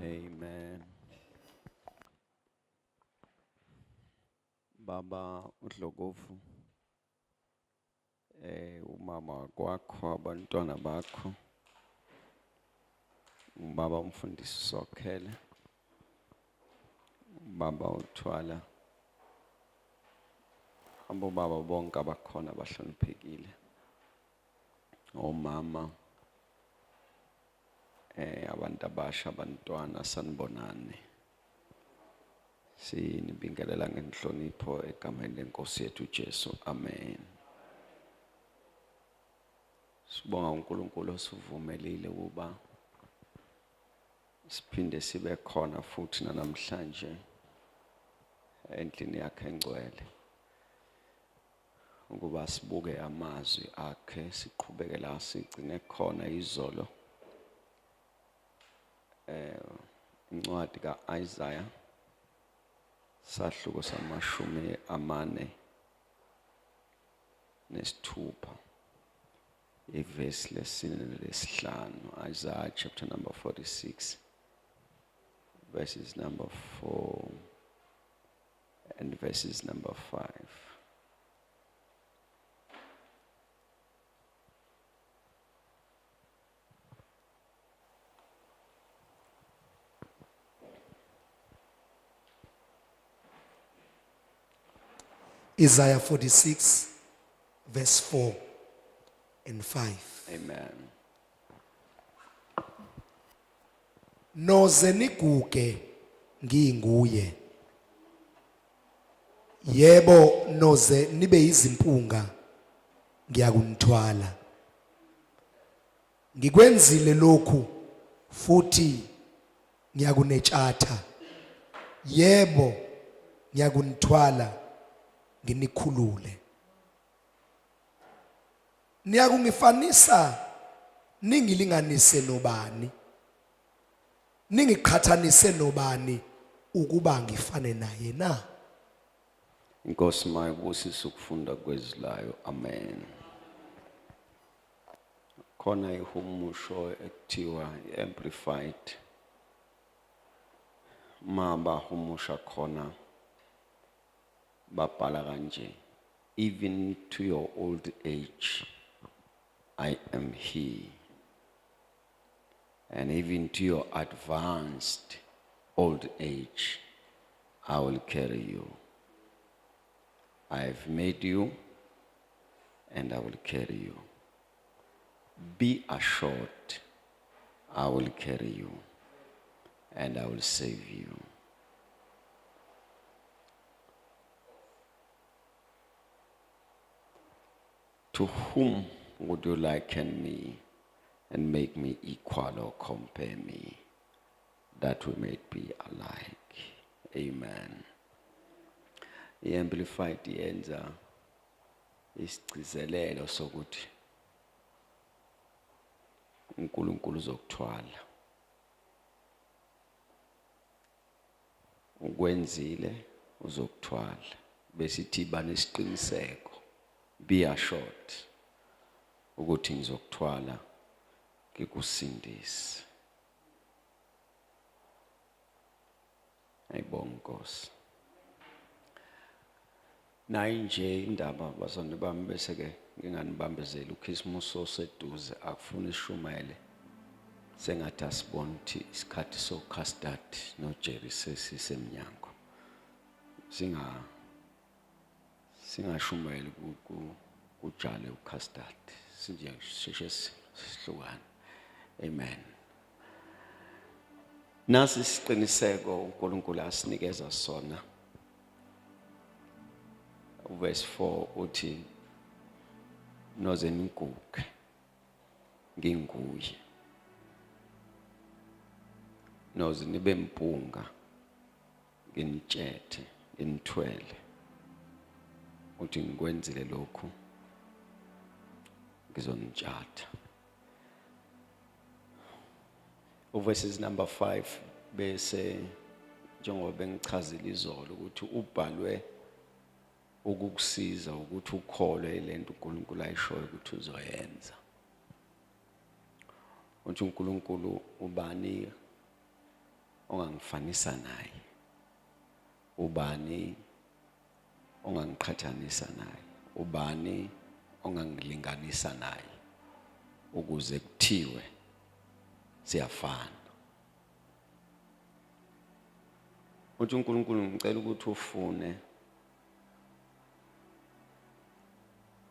Amen. Baba uDlokovu, umama kwakho, abantwana bakho, ubaba umfundisi Sokhele, baba uThwala, abobaba bonke abakhona abahloniphekile, omama, abantu abasha, abantwana, sanibonani. Sinibingelela ngenhlonipho egameni lenkosi yethu uJesu. Amen. Sibonga uNkulunkulu osivumelile ukuba siphinde sibe khona futhi namhlanje endlini yakhe engcwele ukuba sibuke amazwi akhe, siqhubekela sigcine khona izolo incwadi kaIsaiah sahluko samashumi amane nesithupha ivesi lesine nelesihlanu. Isaiah chapter number 46 verses number 4 and verses number 5. Isaiah 46, verse 4 and 5. Amen. Noze niguge ngiyinguye. Yebo noze nibe izimpunga ngiyakunithwala. Ngikwenzile lokhu futhi ngiyakunetshatha. Yebo ngiyakunithwala nginikhulule. Niyakungifanisa ningilinganise nobani? Ningiqhathanise nobani ukuba ngifane naye na? Inkosi mayibusise ukufunda kwezilayo. Amen. Khona ihumusho ekuthiwa amplified. Maba humusha khona babhala kanje: even to your old age I am he, and even to your advanced old age I will carry you. I have made you and I will carry you. Be assured, I will carry you and I will save you. To whom would you liken me and make me equal or compare me, that we may be alike? Amen. I-Amplified yenza isigcizelelo sokuthi uNkulunkulu uzokuthwala. Ukwenzile uzokuthwala. Besithi banesiqiniseko, be assured ukuthi ngizokuthwala ngikusindise. Ayibonge Nkosi. Nayi nje indaba bazalwane bami, bese ke nginganibambezeli uKhisimusi oseduze akufuna ishumayele sengathi asibona ukuthi isikhathi soCustard noJerry sesisemnyango. Singashumayeli kujale uCustard, sinje sheshe sihlukane. Amen. Nasi isiqiniseko uNkulunkulu asinikeza sona. Verse 4 uthi noze niguge nginguye. Noze nibe mpunga nginitshethe nginithwele. Uthi ngikwenzile lokhu ngizonitshatha. Verses number 5 bese njengoba bengichazile izolo ukuthi ubhalwe ukukusiza ukuthi ukholwe lento uNkulunkulu ayishoyo ukuthi uzoyenza. Uthi uNkulunkulu ubani ongangifanisa naye? Ubani ongangiqhathanisa naye? Ubani ongangilinganisa naye ukuze kuthiwe siyafana? Uthi uNkulunkulu ngicela ukuthi ufune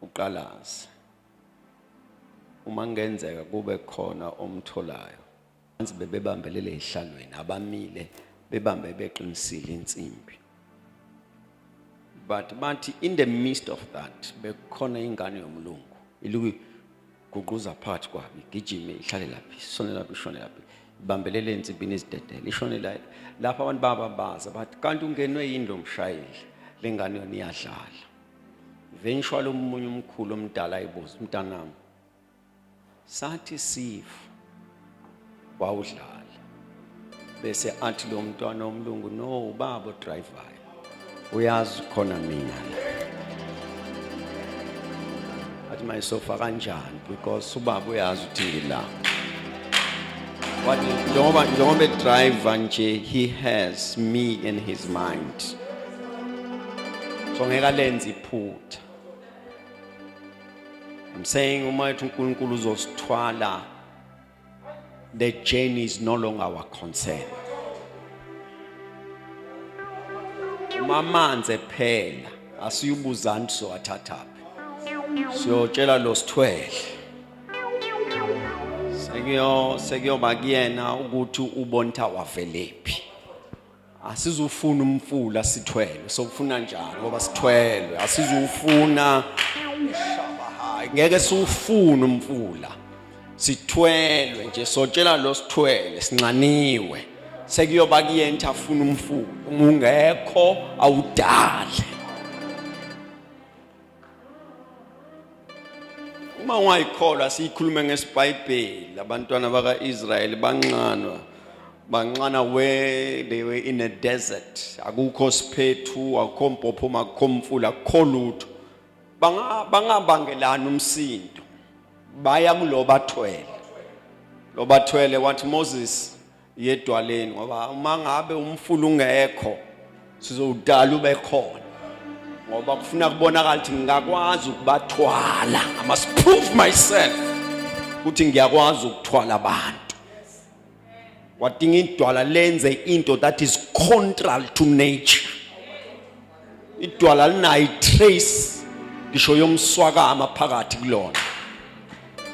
uqalaze uma ngenzeka kube khona omtholayo anzi bebebambelele ehlalweni abamile bebambe beqinisile insimbi, but bathi in the midst of that bekhona ingane yomlungu iliguquza phansi kwabi igijime ihlale laphi sone laphi ishone laphi ibambelele insimbini ezidedele ishone lapha abantu bababaza bathi kanti ungenwe yini lo mshayeli lengane yona iyadlala. Eventually umunye umkhulu omdala ayibuza umntanami sathi sifa wawudlala bese athi lo mntwana omlungu no ubaba driver uyazi khona mina la athi mayisofa kanjani because ubaba uyazi ukuthi ngila wathi njengoba driver nje he has me in his mind so ngeke lenze iphutha. I'm saying uma ethi uNkulunkulu uzosithwala, the journey is no longer our concern. Uma amanzi ephela asiyubuzani sowathathaphi siyotshela lo sithwele sekuyoba kuyena ukuthi ubonta wavelephi. Asizufuna umfula sithwele sokufuna njani ngoba sithwele asizufuna ngeke siufune umfula sithwelwe nje sotshela lo sithwele sincaniwe sekuyoba kuyena afuna umfula ungekho awudale. Uma ungayikholwa sikhulume ngeSibhayibheli abantwana bakaIsrayeli banqana where they were in a desert akukho siphethu akukho mpopho akukho mfula akukho lutho bangabangelana umsindo baya kulo bathwele wathi Moses yedwaleni ngoba uma ngabe umfula ungekho sizowudala ube khona ngoba kufuna kubonakala ukuthi ngingakwazi ukubathwala. I must prove myself ukuthi ngiyakwazi ukuthwala abantu. Wadinga idwala lenze into that is contrary to nature. Idwala linayi trace ngisho yomswakama phakathi kulona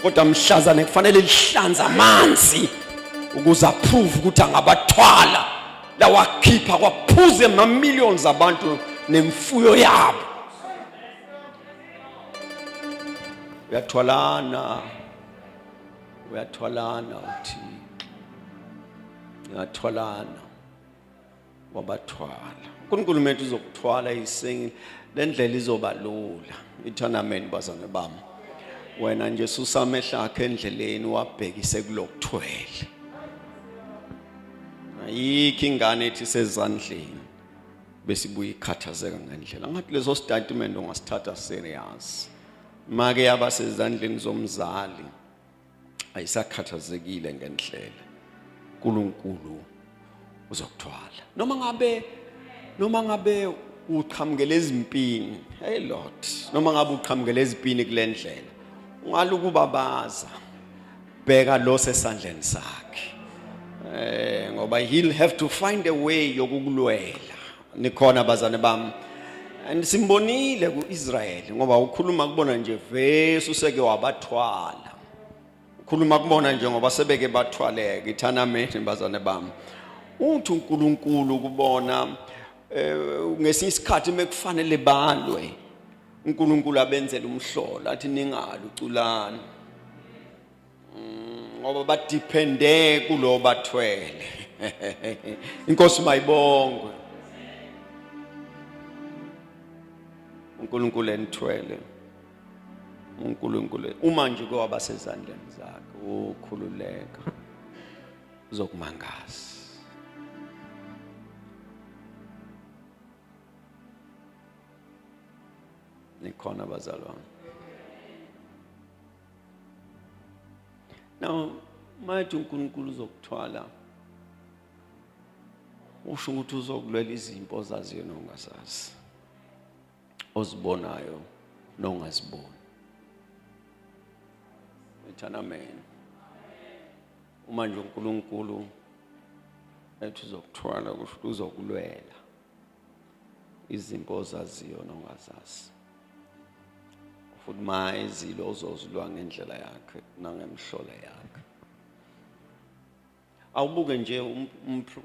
kodwa mhlazane kufanele lihlanza amanzi ukuze approve ukuthi angabathwala lawakhipha kwaphuze millions abantu nemfuyo yabo. Uyathwalana uthi uyathwalana wabathwala. uNkulunkulu methu uzokuthwala isingi lendlela izoba lula. Itournament bazane bami wena nje susamehla akhe endleleni wabhekise kulokuthwele ayikho ingane ethi sezandleni bese ibuye ikhathazeka ngendlela ngathi leso statement ungasithatha serious. Make yaba sezandleni zomzali ayisakhathazekile ngendlela uNkulunkulu uzokuthwala noma ngabe uqhamukele ezimpini. Hey Lord, noma ngabe uqhamukele ezimpini kulendlela ungalukuba baza bheka lo sesandleni sakhe ngoba he'll have to find a way yokukulwela. Nikhona bazane bami and simbonile kuIsrael ngoba ukhuluma kubona nje vese useke wabathwala ukhuluma kubona nje ngoba sebeke bathwaleke itournament bazane bami uthi uNkulunkulu kubona ngesinye isikhathi mekufanele balwe uNkulunkulu abenzele umhlolo athi ningali uculana ngoba badepende kulo bathwele. Inkosi mayibongwe. uNkulunkulu enithwele uNkulunkulu uma nje kwaba sezandleni zakhe ukhululeka uzokumangaza. Nikhona bazalwane. Now mayithi uNkulunkulu uzokuthwala usho ukuthi uzokulwela izimpo ozaziyo nongazazi, ozibonayo nongaziboni. Ethana amen. Uma nje uNkulunkulu ethi uzokuthwala kusho ukuthi uzokulwela izimpo ozaziyo nongazazi. Futhi mayizilo ozozilwa ngendlela yakhe nangemhlola yakhe. Awubuke nje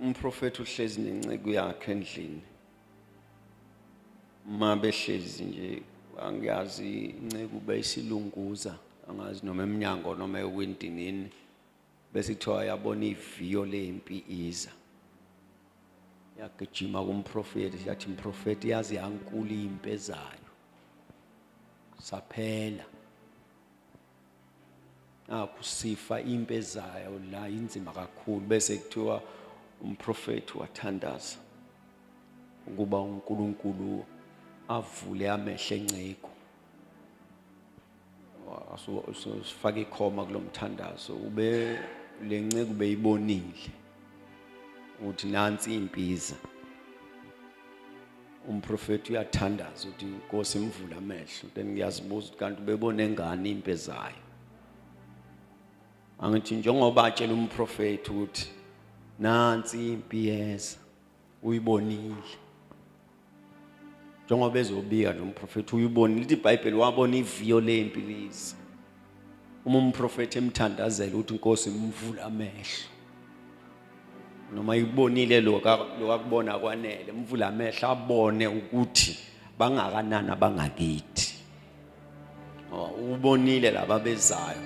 umprofeti uhlezi nenceke yakhe endlini. Mabehlezi nje angiyazi inceke ube isilunguza, angazi noma eminyango noma ewindinini bese kuthiwa yabona iviyo lempi iza. Yagijima kumprofeti yathi umprofeti yazi yankulu impi ezayo. Saphela akusifa impi ezayo la inzima kakhulu bese kuthiwa umprofeti wathandaza ukuba uNkulunkulu avule amehlo enceko. Sifake ikhoma kulomthandazo ube lenceko beyibonile ukuthi nansi impiza. Umprofeti uyathandaza ukuthi Nkosi imvula amehlo. Then ngiyazibuza ukuthi kanti ubebone ngani impi ezayo. Angithi njengoba atshela umprofeti ukuthi nansi impi yeza uyibonile. Njengoba ezobika nje umprofeti uyibonile. Lithi iBhayibheli wabona iviyo lempi liza. Uma umprofeti emthandazela ukuthi Nkosi imvula amehlo. Noma ibonile lokakubona kwanele mvula amehlo abone ukuthi bangakanani abangakithi. Ubonile laba bezayo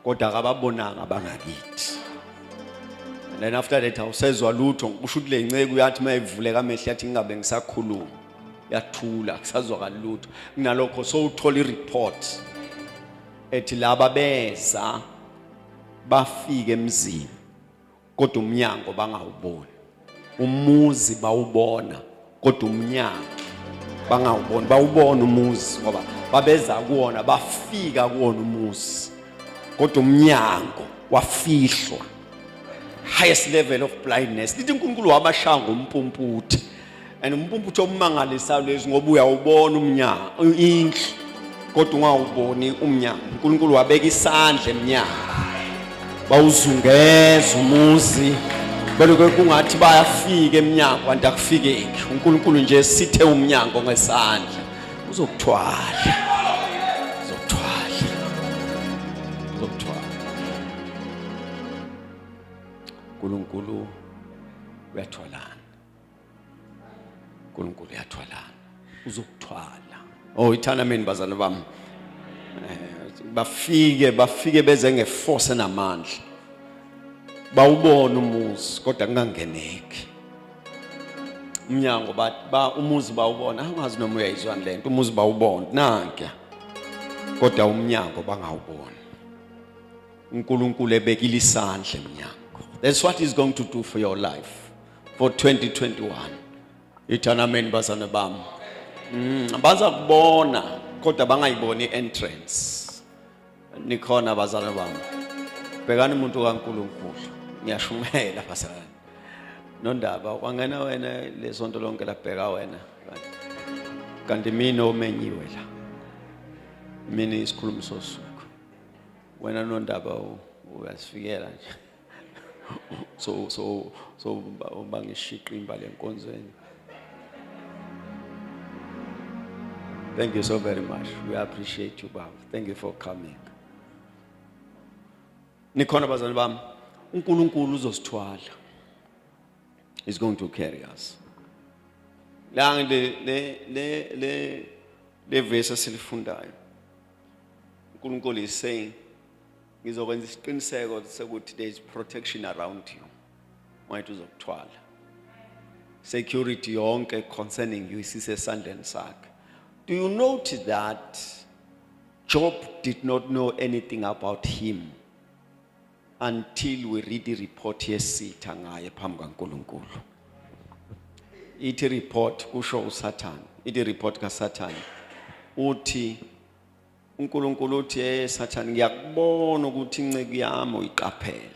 kodwa akababonanga abangakithi. And then after that awusezwa lutho ngisho ukuthi lenceke uyathi mayivuleka amehlo yathi ngingabe ngisakhuluma yathula kusazwa lutho. Kunalokho so uthola ireport ethi laba beza bafike emzini kodwa umnyango bangawuboni. Umuzi bawubona kodwa umnyango bangawuboni. Bawubona umuzi ngoba babeza kuona bafika kuona umuzi kodwa umnyango wafihlwa. Highest level of blindness. Lithi uNkulunkulu wabashanga umpumputhi. And umpumputhi omangalisayo lezi ngoba uyawubona umnyango indlu kodwa ungawuboni umnyango. uNkulunkulu wabeka isandla emnyango. Bawuzungeza umuzi beloke kungathi bayafika emnyango kanti akufikeki. uNkulunkulu nje sithe umnyango ngesandla uzokuthwala. uNkulunkulu uyathwalana. uNkulunkulu uyathwalana. Uzokuthwala. Oh ithana mina bazalwane bami. Bafike beze ngeforce enamandla. Bawubona umuzi kodwa kungangeneki. Umnyango umuzi bawubona. Angazi noma uyayizwa lento. Umuzi bawubona nanke. Kodwa umnyango bangawubona. uNkulunkulu ebekile isandla emnyango. That's what he's going to do for your life for 2021. Ithana mina bazalwane bami. Baza kubona kodwa bangayiboni entrance. Nikhona bazalwane bami. Bhekani umuntu kaNkulunkulu. Ngiyashumela bazalwane. Nondaba wangena wena lesonto lonke labheka wena. Kanti mina omenyiwe la. Mina isikhulumi sosuku. Wena nondaba uyasifikela nje. So bangishiqa imbali enkonzweni. Thank you so very much. We appreciate you, Baba. Thank you for coming. Nikhona bazalwane bami, uNkulunkulu uzosithwala. He's going to carry us. La le verse silifundayo. uNkulunkulu is saying ngizokwenza isiqiniseko sokuthi there is protection around you. Wayithi uzokuthwala. Security yonke concerning you isisesandleni sakhe. Do you notice that Job did not know anything about him until we read the report yesitha ngaye phambi kaNkulunkulu? Ithi report kusho uSathane. Ithi report kaSathane uthi uNkulunkulu uthi Sathane ngiyakubona ukuthi inceke yami uyiqaphele.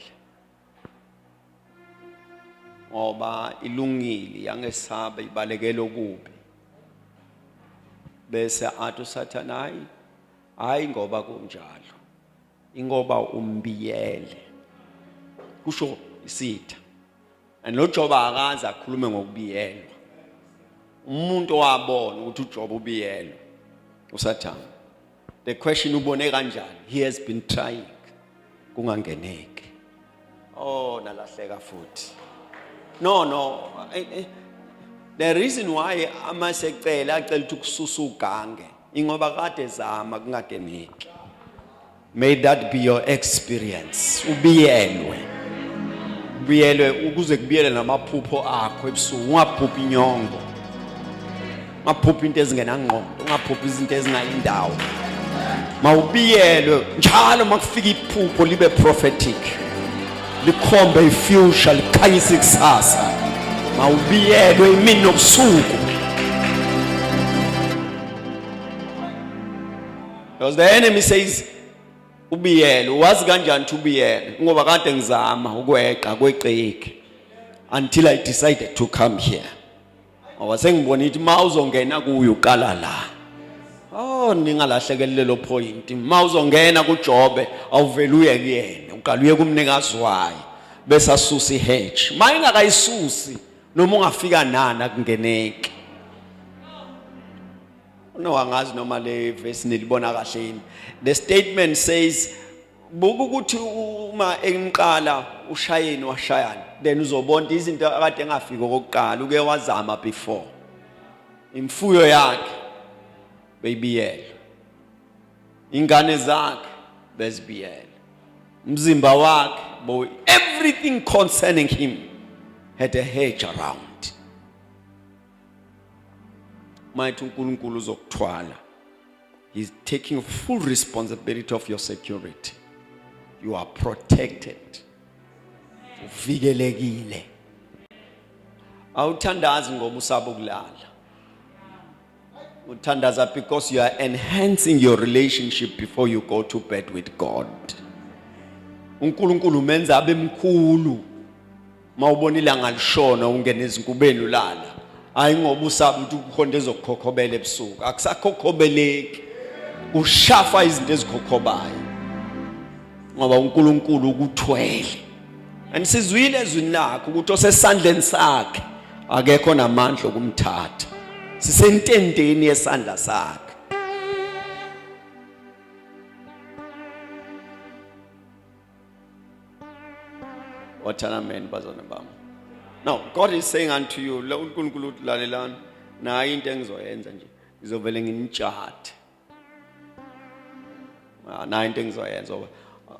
ngoba ilungile yangesaba ibalekela okubi. Bese athi uSathane hayi ngoba kunjalo. Ingoba umbiyele. Kusho isitha. And lo Job akaze akhulume ngokubiyelwa. Umuntu owabona ukuthi uJob ubiyelwe uSathane. The question ubone kanjani? He has been trying. Kungangeneki. Oh nalahleka futhi. No. The reason why amasecela acela ukuthi kususa ugange ingoba kade zama kungageneki. May that be your experience. Ubiyelwe ukuze kubiyele namaphupho akho ebusuku. Ungaphuphi inyongo. Ungaphuphi into ezingenangqondo. Ungaphuphi izinto ezingayindawo. Mawubiyelwe njalo makufika iphupho libe prophetic. Likhombe ifuture likhanyisa ikusasa. Mawubiyelwe imini nobusuku. Because the enemy says ubiyelwe wazi kanjani ukuthi ubiyelwe ngoba kade ngizama ukweqa kweqeki until I decided to come here. Ngoba sengibona ukuthi mawuzongena kuyo uqala la. Oh ningalahlekelele lo point. Mawuzongena kuJobe awuvela uye kuyena uqala uye kumnikazi wayo bese asusa ihedge. Mayingakayisusi noma ungafika nana kungeneki. No angazi noma le verse nilibona kahle yini. The statement says buku ukuthi uma emqala ushayeni washayana then uzobona izinto akade engafika kokuqala uke wazama before. Imfuyo yakhe beyibiyela. Ingane zakhe bezibiyela. Umzimba wakhe everything concerning him had a hedge around. Mighty uNkulunkulu uzokuthwala. He's taking full responsibility of your security. You are protected. Uvikelekile. Awuthandazi ngoba usaba ukulala. Uthandaza because you are enhancing your relationship before you go to bed with God. uNkulunkulu menza abe mkhulu. Mawubona ilanga lishona ungena ezinkubeni ulala. Hayi ngoba usaba ukuthi ukhonto ezokukhokhobela ebusuku. Akusakhokobeleki. Ushafa izinto ezikhokhobayo. Ngoba uNkulunkulu ukuthwele. And sizwile ezwini lakho ukuthi osesandleni sakhe akekho namandla okumthatha. Sisentendeni yesandla sakhe. What an amen bazana bami. Now God is saying unto you, la uNkulunkulu ulalelana nayo into engizoyenza nje. Ngizovele nginitshathe. Nayo into engizoyenza ngoba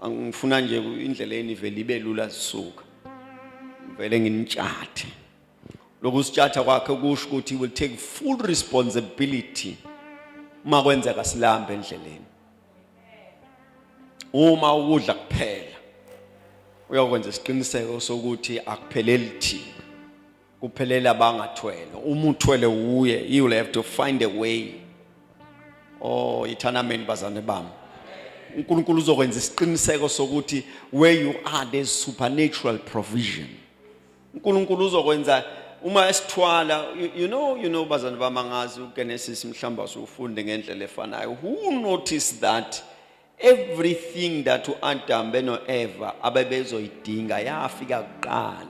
angifuna nje indleleni ivele ibe lula sisuka. Ngivele nginitshathe. Lokhu sitshatha kwakhe kusho ukuthi he will take full responsibility uma kwenzeka silambe endleleni. Uma ukudla kuphela uyakwenza isiqiniseko sokuthi akupheleli thina. Kuphelela abangathwele. Uma uthwele uye, you will have to find a way. Oh, ithana amen bazane bami. uNkulunkulu uzokwenza isiqiniseko sokuthi where you are there's supernatural provision. uNkulunkulu uzokwenza uma esithwala you know bazane bami ngazi uGenesis mhlamba ufunde ngendlela efanayo. Who noticed that everything that uAdam benoEva abebezoyidinga yafika kuqala.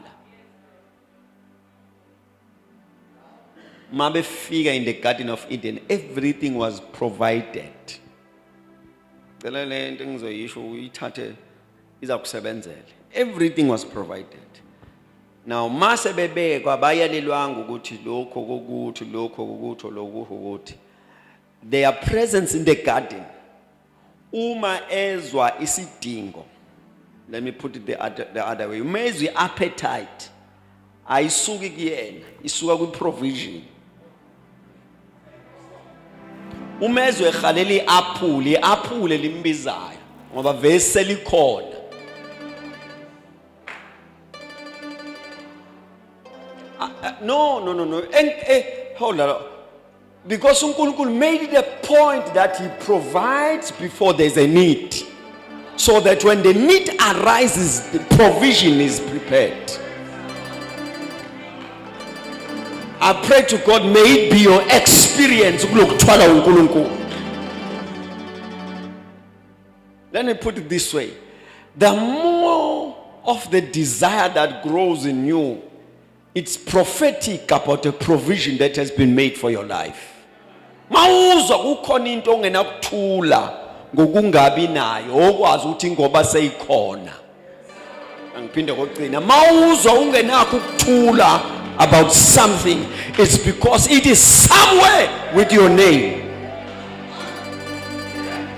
Mabefika in the Garden of Eden, everything was provided. Everything was provided. Now, mase bebekwa bayalelwanga ukuthi lokho kokuthi lokho kokutho lokho ukuthi. Their presence in the garden. Uma ezwa isidingo. Let me put it the other way. Uma ezwa appetite. Ayisuki kuyena, isuka kwi-provision. Uma ezwa ekhalela iapule limbizayo ngoba vese likhona. No. Hold on. Because uNkulunkulu made it a point that he provides before there's a need. So that when the need arises, the provision is prepared. I pray to God, may it be your experience ukulokuthwala uNkulunkulu. Let me put it this way. The more of the desire that grows in you, it's prophetic about a provision that has been made for your life. Mawuzwa kukhona into ongenakuthula ngokungabi nayo okwazi ukuthi ngoba seyikhona. Angiphinde kokugcina, mawuzwa ungenakho ukuthula about something, it's because it is somewhere with your name.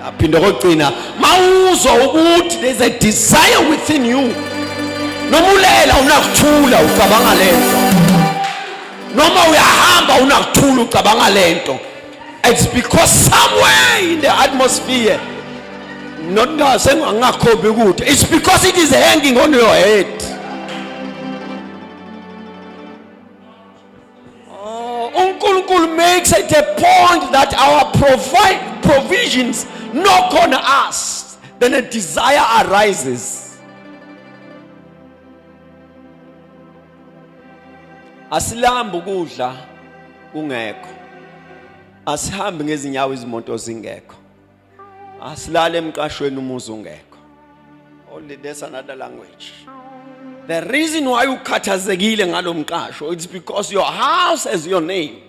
Aphinde kokugcina, mawuzwa ukuthi there's a desire within you. Nomulela unakuthula ucabanga lento. Noma uyahamba unakuthula ucabanga lento. It's because somewhere in the atmosphere, it's because it is hanging on your head. Unkulunkulu makes it a point that our provisions knock on us, then a desire arises. Asilambe ukudla kungekho. Asihambe ngezinyawo izimoto zingekho. Asilale emqashweni umuzi ungekho. Only there's another language. The reason why ukhathazekile ngalomqasho, it's because your house has your name.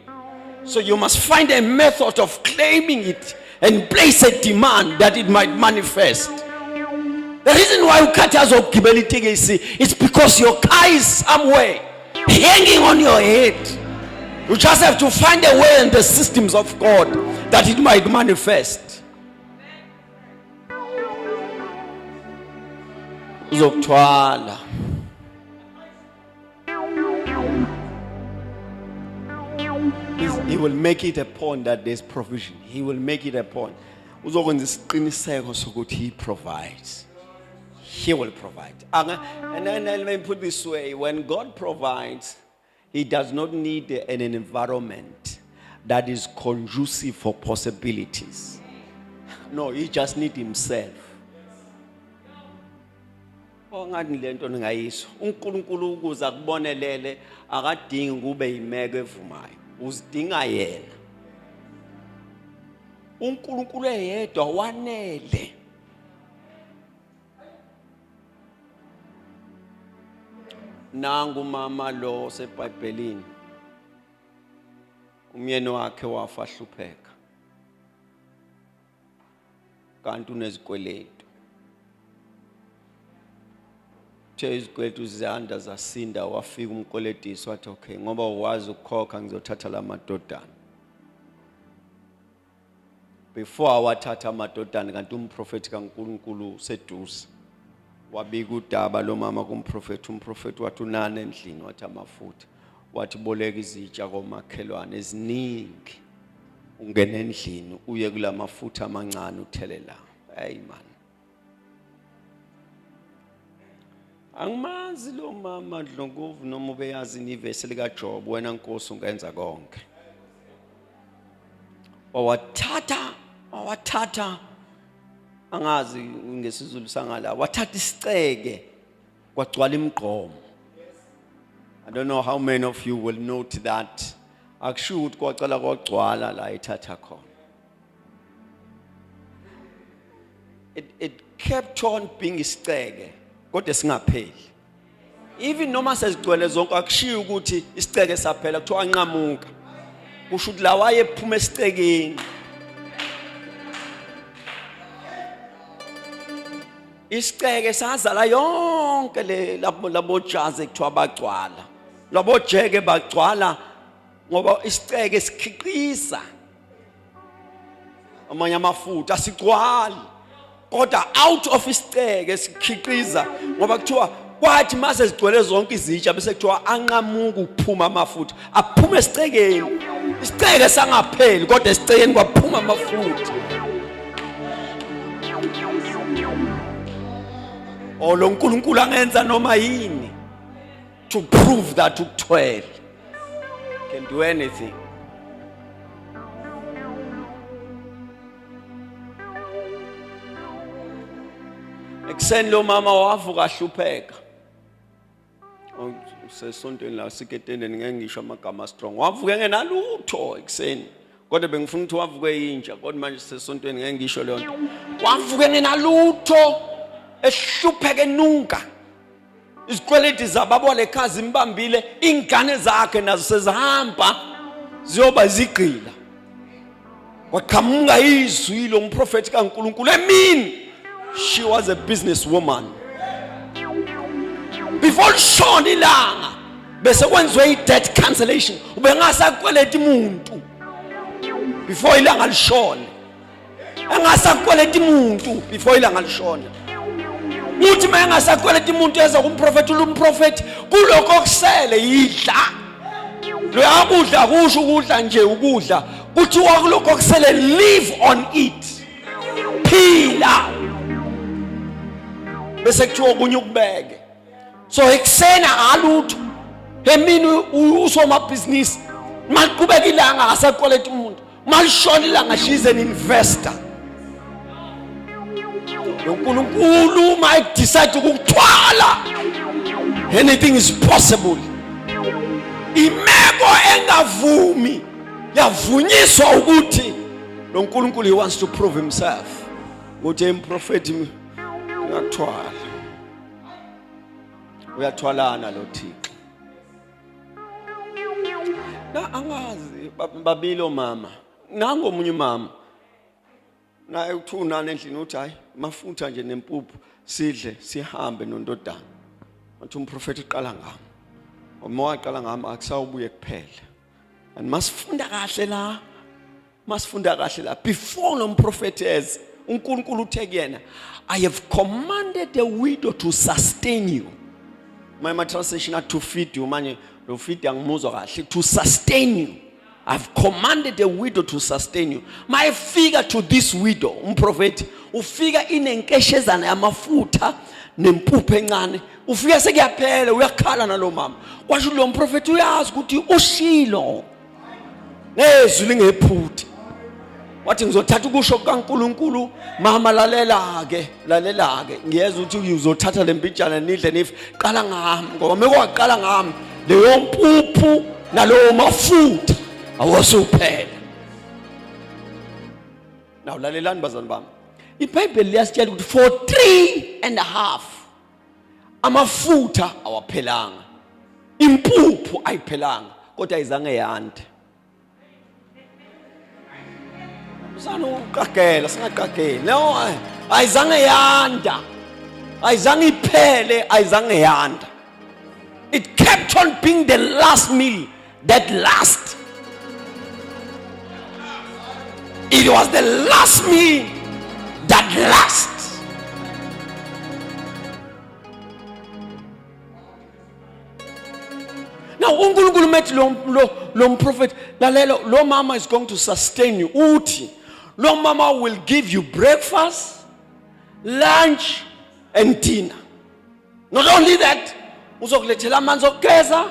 So you must find a method of claiming it and place a demand that it might manifest. The reason why ukhathaza ukugibela itekisi, it's because your car is somewhere hanging on your head. You just have to find a way in the systems of God that it might manifest. Uzokuthwala. He will make it a point that there's provision. He will make it a point. Uzokwenza isiqiniseko sokuthi he provides. He will provide. And then let me put this way. When God provides, he does not need an environment that is conducive for possibilities. No, he just needs himself. Ongathi lento ningayisho. uNkulunkulu ukuze akubonelele akadingi kube imeko evumayo. Uzidinga yena. uNkulunkulu eyedwa wanele. Nangu mama lo seBhayibhelini. Umyeni wakhe wafa hlupheka. Kanti unezikweletu. Izikweletu ziyanda zasinda wafika umkweletisi wathi okay ngoba uwazi ukukhokha ngizothatha la madodana. Before awathatha amadodana kanti umprofeti kaNkulunkulu seduze. Wabika udaba lo mama kumprofeti, umprofeti wathi unana endlini wathi amafutha. Wathi boleka izitsha komakhelwane eziningi. Ungena endlini uye kula mafutha amancane uthelela. Hey man. Angimazi lo mama Dlongovu noma ubeyazi inivesi lika Job wena Nkosi ungenza konke. Wawathatha angazi ngesizulu sangala wathatha isiceke kwagcwala imigqomo. I don't know how many of you will note that. Akusho ukuthi kwacala kwagcwala la ethatha khona. It kept on being isiceke kodwa singapheli. Even noma sezigcwele zonke akushiyo ukuthi isiceke saphela kuthiwa anqamuka. Kusho ukuthi la wayephuma esicekeni. Isiceke sazala yonke labo jazi ekuthiwa bagcwala. Labo jeke bagcwala ngoba isiceke sikhiqiza amanye amafutha asigcwali. Kodwa out of isiceke sikhiqiza ngoba kuthiwa kwathi mase zigcwele zonke izitsha bese kuthiwa anqamuka ukuphuma amafutha. Aphuma esicekeni. Isiceke sangapheli kodwa esicekeni kwaphuma amafutha. Lo uNkulunkulu angenza noma yini to prove that ukuthwele can do anything. Ekseni lo mama wavuka hlupheka. usesontweni la siketendeni ngeke ngisho amagama strong. Wavuke ngenalutho ekseni. Kodwa bengifuna ukuthi wavuke intsha kodwa manje sisesontweni ngeke ngisho leyo nto. Wavuke ngenalutho ehlupheke nunka. Izikweleti zababo lekhazi imbambile ingane zakhe nazo sezihamba ziyoba zigqila. Waqhamuka izwi lomprofeti kaNkulunkulu emini. She was a businesswoman. Before lishona ilanga bese kwenziwe i-debt cancellation. Ubengasakweleta umuntu. Before ilanga lishone. Engasakweleta umuntu before ilanga lishone. Uthi mengasakweleta umuntu eza kumprofeti umprofeti kuloko okusele yidla. Lo yakudla kusho ukudla nje ukudla. Uthi wakuloko okusele live on it. Phila. Bese kuthiwa kunye ukubeke. So eksena alutho. Emini usomabhizinisi. Maqhubeka ilanga akasakweleta umuntu. Malishona ilanga she's an investor. uNkulunkulu uma decide ukukuthwala anything is possible. Imeko engavumi yavunyiswa ukuthi lo uNkulunkulu he wants to prove himself. Ukuthi umprofeti uyathwala. Uyathwalana lo Thixo. Na angazi babili omama. Nango omunye umama. Naye uthuna endlini uthi hayi mafutha nje nempuphu sidle sihambe nondodana. Wathi umprofeti uqala ngami. Uma waqala ngami akusawubuye kuphela. And masifunda kahle la. Masifunda kahle la before lo mprofeti eze uNkulunkulu uthe kuyena I have commanded the widow to sustain you. My translation to feed you manje lo feed angimuzwa kahle to sustain you. I've commanded the widow to sustain you. My figure to this widow, umprofeti, ufika inenkeshezana yamafutha nempuphu encane. Ufika sekuyaphela uyakhala nalo mama. Kwasho lo mprofeti uyazi ukuthi ushilo. Nezwi lingephuthi. Wathi ngizothatha ukusho kaNkulunkulu mama lalela ke ngiyeza ukuthi uzothatha lempitshana nidle nife qala ngami ngoba mekwaqala ngami leyo mpuphu nalo mafutha awusuphela. Now lalelani bazana bami. iBhayibheli liyasitshela ukuthi for 3.5 amafutha awaphelanga. Impuphu ayiphelanga kodwa ayizange yande. Sanukakela singaqakeli. No ayizange yanda. Ayizange iphele, ayizange yanda. It kept on being the last meal that last. It was the last meal that lasts. Now uNkulunkulu methi lo prophet lalelo lo mama is going to sustain you. Uthi lo mama will give you breakfast, lunch and dinner. Not only that, uzokulethela amanzi okugeza,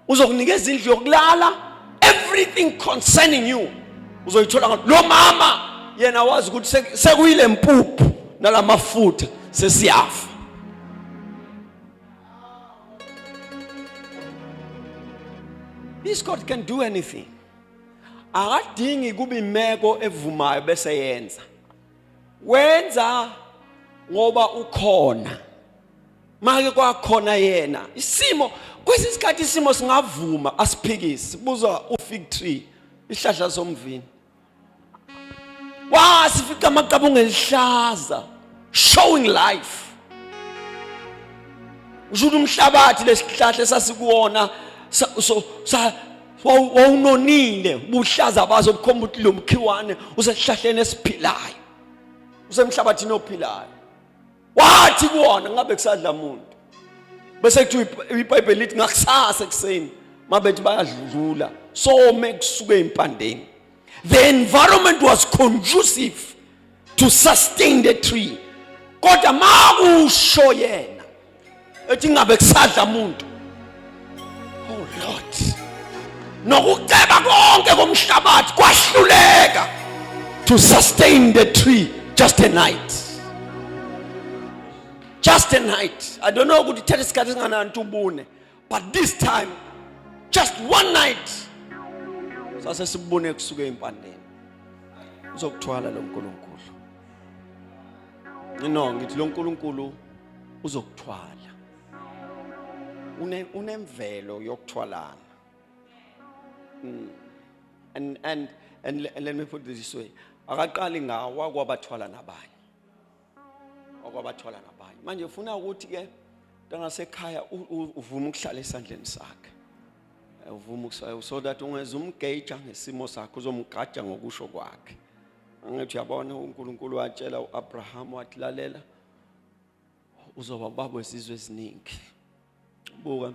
uzokunikeza indlu yokulala, everything concerning you. Uzoyithola lo mama yena wazi ukuthi sekuyile impuphu nalamafutha sesiyafa. This God can do anything. Akadingi kuba imeko evumayo bese yenza. Wenza ngoba ukhona. Make kwakhona yena. Isimo kwesisikhathi isimo singavuma asiphikisi. Buza ufig tree, isihlahla somvini. Wasifika amaqabunga elihlaza, showing life. Ujudu umhlabathi lesihlahla esasikuwona wawunonile ubuhlaza bazo bukhomba ukuthi lo mkhiwane usesihlahleni esiphilayo. Usemhlabathini ophilayo. Wathi kuwona ngabe kusadla umuntu. Bese kuthi iBhayibheli lithi ngakusasa ekseni mabethi bayadlula some kusuke impandeni. The environment was conducive to sustain the tree. Kodwa makusho yena ethi ngabe kusadla umuntu. Oh Lord. Nokuceba konke komhlabathi kwahluleka to sustain the tree just a night. Just a night. I don't know ukuthi thatha isikhathi singanani ubune. But this time, just one night, sase sibone kusuka empandeni. Uzokuthwala lo nkulunkulu. No, ngithi lo nkulunkulu uzokuthwala. Unemvelo yokuthwalana. And let me put it this way. Akaqali ngawa kwabathwala nabanye. Okwabathwala nabanye. Manje ufuna ukuthi ke ntangasekhaya uvuma ukuhlala esandleni sakhe. Uvuma so that ungezumgage ngesimo sakhe uzomgaja ngokusho kwakhe. Angithi uyabona uNkulunkulu watshela uAbraham wathi lalela uzoba baba wesizwe esiningi. Buka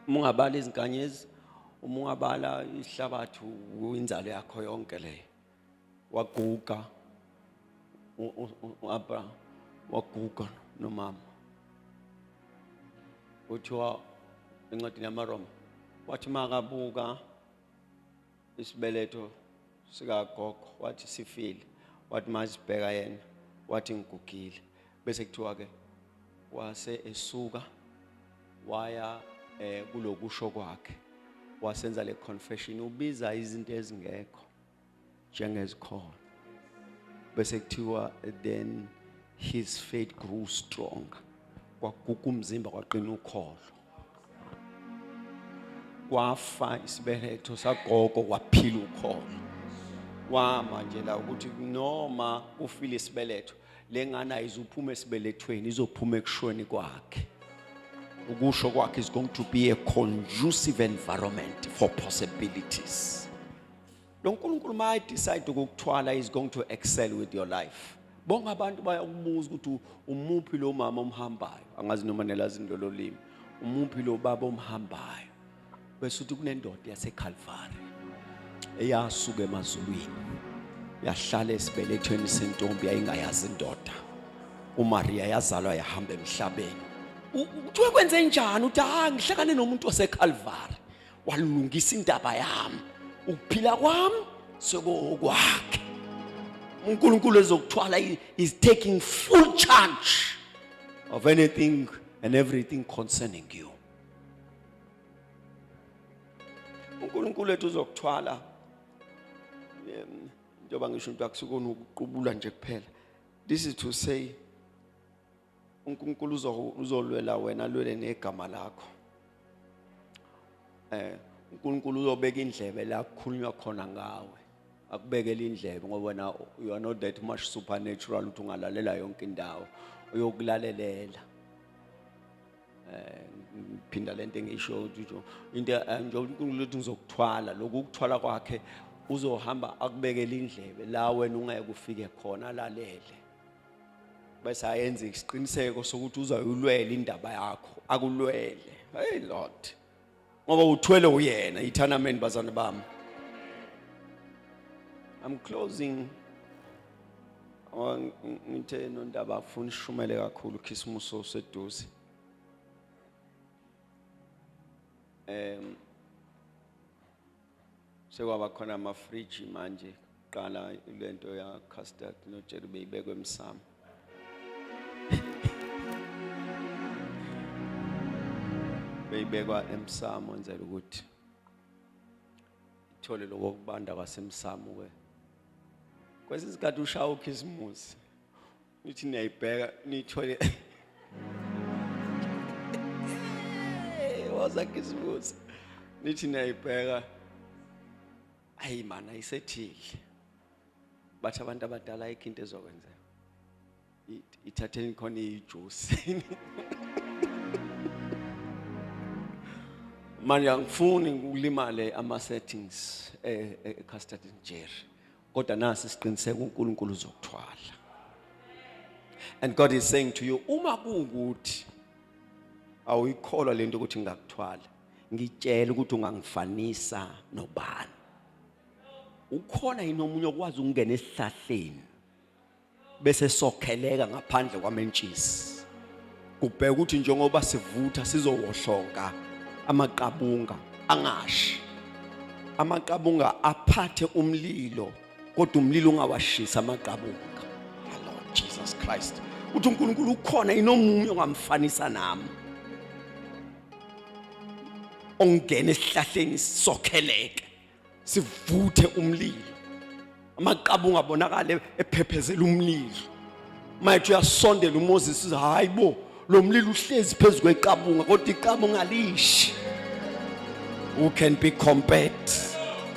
ungabala izinkanyezi ungabala ihlabathi uinzalo yakho yonke le. Waguga uAbraham waguga nomama. Uthiwa encwadini yamaRoma wathi makabuka isibeletho sikagogo wathi sifile wathi mazibheka yena wathi ngigugile bese kuthiwa ke wase esuka waya kulokusho kwakhe wasenza le confession ubiza izinto ezingekho njengezikhona bese kuthiwa then his faith grew stronger kwaguga umzimba kwaqina ukholo kwafa isibeletho sagogo kwaphila ukholo manje la ukuthi noma ufile isibeletho lengane izophuma esibelethweni izophuma ekushweni kwakhe ukusho kwakhe is going to be a conducive environment for possibilities. Lo nkulunkulu ma decide ukukuthwala is going to excel with your life. Bonke abantu bayakubuza ukuthi umuphi lo mama omhambayo angazi noma nelazi indolo limi umuphi lo baba omhambayo bese uthi kunendoda yaseCalvary eyasuka emazulwini yahlala esibelethweni sentombi ayingayazi indoda uMaria yazalwa yahamba emhlabeni uthiwe kwenze njani uthi ngihlakane nomuntu waseCalvary walungisa indaba yami ukuphila kwami sokokwakhe uNkulunkulu ezokuthwala is taking full charge of anything and everything concerning you. uNkulunkulu ethu uzokuthwala njengoba ngisho into akusukona ukuqubula nje kuphela. This is to say uNkulunkulu uzolwela wena lwele negama lakho. uNkulunkulu uzobeka indlebe la kukhulunywa khona ngawe. Akubekela indlebe ngoba wena you are not that much supernatural uthi ungalalela yonke indawo uyokulalela. Phinda lento engisho ukuthi into nje uNkulunkulu uthi uzokuthwala lokhu ukuthwala kwakhe uzohamba akubekela indlebe la wena ungeke ufike khona lalele. Bese ayenze isiqiniseko sokuthi uzayulwela indaba yakho akulwele. Hey Lord. Ngoba uthwele uyena eternament bazana bami. I'm closing. Ngithe nondaba afuna ishumele kakhulu Christmas oseduze. Sekwaba khona ama fridge manje qala lento ya custard no Jerry beyibekwe emsamo. Beyibekwa emsamo enzela ukuthi ithole lokubanda kwasemsamo ke. Kwesi isikhathi ushaya uKhisimusi. Nithi niyayibheka nithole wazaKhisimusi. Nithi niyayibheka ayi man ayisethile. Bathi abantu abadala ayikho into ezokwenzeka. Ithatheni khona ijuice. Manje angifuni ukulimale ama settings custard Jerry. Kodwa nasi siqiniseka uNkulunkulu uzokuthwala. And God is saying to you, uma kuukuthi awuyikholwa lento ukuthi ngiyakuthwala, ngitshela ukuthi ungangifanisa nobani. Ukhona inomunye okwazi ukungena esihlahleni bese sokheleka ngaphandle kwamentshisi. Kubheka ukuthi njengoba sivutha sizowohlonga amaqabunga angashi. Amaqabunga aphathe umlilo kodwa umlilo ungawashisa amaqabunga. Lord Jesus Christ. Uthi uNkulunkulu ukhona inomunye ongamfanisa nami. ongena esihlahleni sokheleke sivuthe umlilo amaqaba ungabonakala ephephezela umlilo manje uyasondela uMoses uthi hayibo lo mlilo uhlezi phezulu kweqabunga kodwa iqabunga lishi. Who can be compared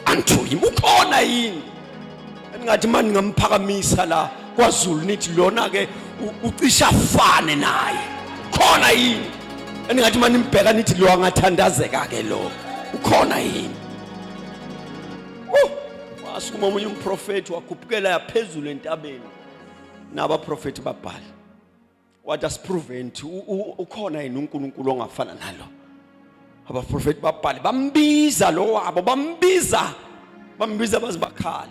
unto him? Ukhona yini engathi manje ngamphakamisa la kwaZulu nithi lona ke ucisha afane naye? Ukhona yini engathi manje nimbheka nithi lo angathandazeka ke lo? Ukhona yini? Wasukuma omunye umprofeti wakhuphukela yaphezulu entabeni nabaprofeti babhala wathi asiproveni ukhona yini uNkulunkulu ongafana nalo. Abaprofeti babhali bambiza lo wabo bambiza bazibakhala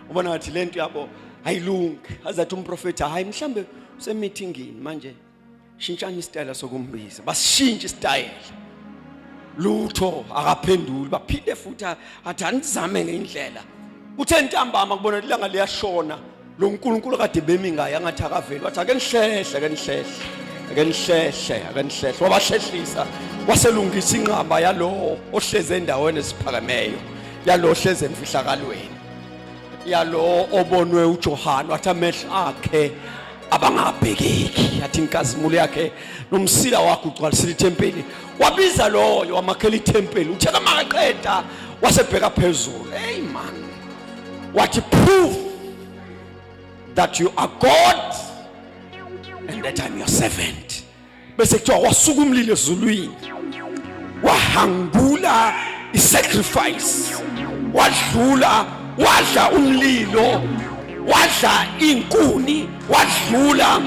ubona ngathi lento yabo ayilungi azathi umprofeti hayi mhlambe usemeetingini manje shintshani istyle sokumbiza basishintsha istyle lutho akaphenduli baphinde futhi athi anizame ngeindlela uthe ntambama kubona ilanga liyashona lo uNkulunkulu kade bemi ngaye angathi akaveli wathi ake nihlehla wabahlehlisa waselungisa inqaba yalo ohleze endaweni esiphakemeyo yalo ohleze emfihlakalweni yalo obonwe uJohane wathi amehlo akhe abangabhekeki yathi inkazimulo yakhe nomsila wakhe ugcwalisile ithempeli wabiza loyo wamakhela ithempeli uthe kamaqeda wasebheka phezulu hey man wathi prove that you are God and that I'm your servant. Bese kuthiwa wasuka umlilo ezulwini wahangula isacrifice wadlula wadla umlilo wadla inkuni wadlula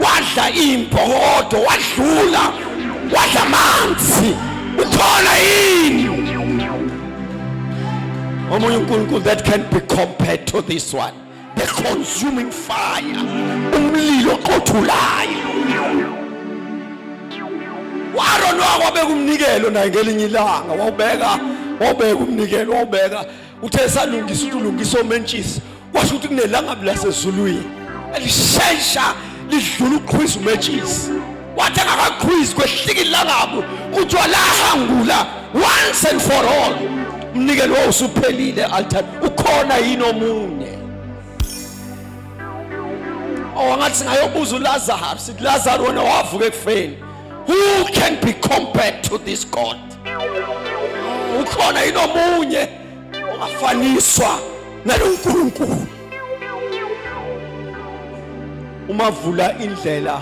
wadla impokodo wadlula wadla amanzi. Ukhona yini omunye uNkulunkulu that can be compared to this one? The consuming fire, umlilo oqothulayo. Warona wabeka umnikelo naye ngelinye ilanga wawubeka umnikelo wawubeka uthe salungisa ukuthi ulungisa omentshisi washo ukuthi kunelanga lasezulwini elishesha lidlula uqhwiza umentshisi wathi akaqhwizi kwehlika ilangabo kuthiwa lahangula once and for all umnikelo wawusuphelile altar. Ukhona yini omunye owangathi singayobuza uLazarus sithi Lazarus wona wavuka ekufeni? Who can be compared to this God? Ukhona yini omunye ongafaniswa nalo uNkulunkulu? Umavula indlela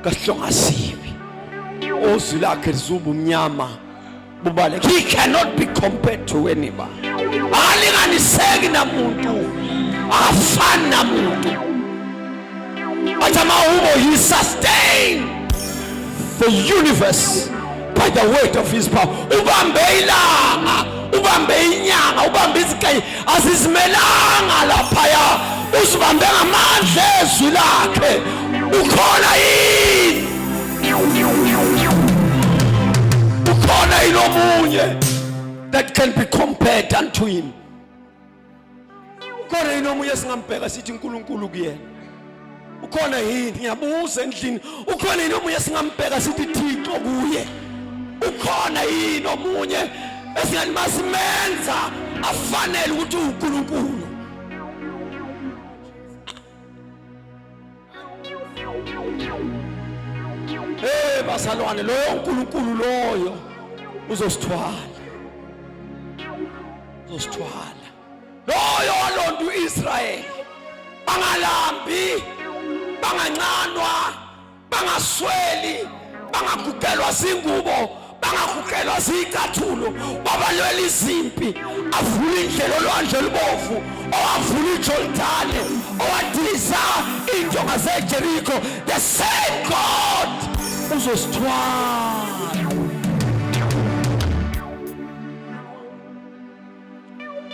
kaSihlongasibi ozwi lakhe lizuba umnyama bubale. He cannot be compared to anybody. Alinganiseki namuntu afani namuntu. He sustained the universe by the weight of his power. Ubambe ilanga, ubambe inyanga, ubambe izikayi azizimelanga laphaya. Usibambe ngamandla ezwi lakhe. Ukhona yini? Ukhona yini omunye that can be compared unto him? Ukhona yini omunye singambheka sithi uNkulunkulu kuyena? Ukhona yini? Ngiyabuza endlini, ukhona yini omunye singambheka sithi Thixo kuye? Ukhona yini omunye esingathi masimenza afanele ukuthi uNkulunkulu? Basalwane loyo uNkulunkulu loyo uzosithwala. Loyo walonda uIsrayeli bangalambi bangancanwa bangasweli bangagugelwa zingubo bangagugelwa zicathulo babalwela izimpi avula indlela olwandle olubovu owavula iJordani owadiliza injonga zeJericho. The same God uzosithwala.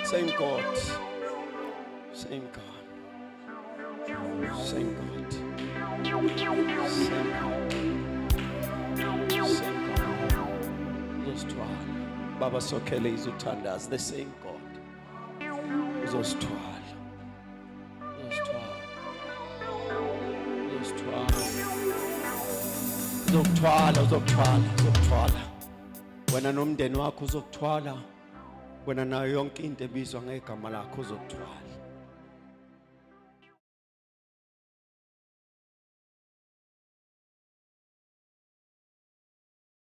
Same God. Same God. Same God. Same God. Uzosithwala. Baba sokhele izothandaza. The same God. Uzosithwala. Uzokthwala. wena nomndeni wakho uzokuthwala, wena nayo yonke into ebizwa ngegama lakho uzokuthwala.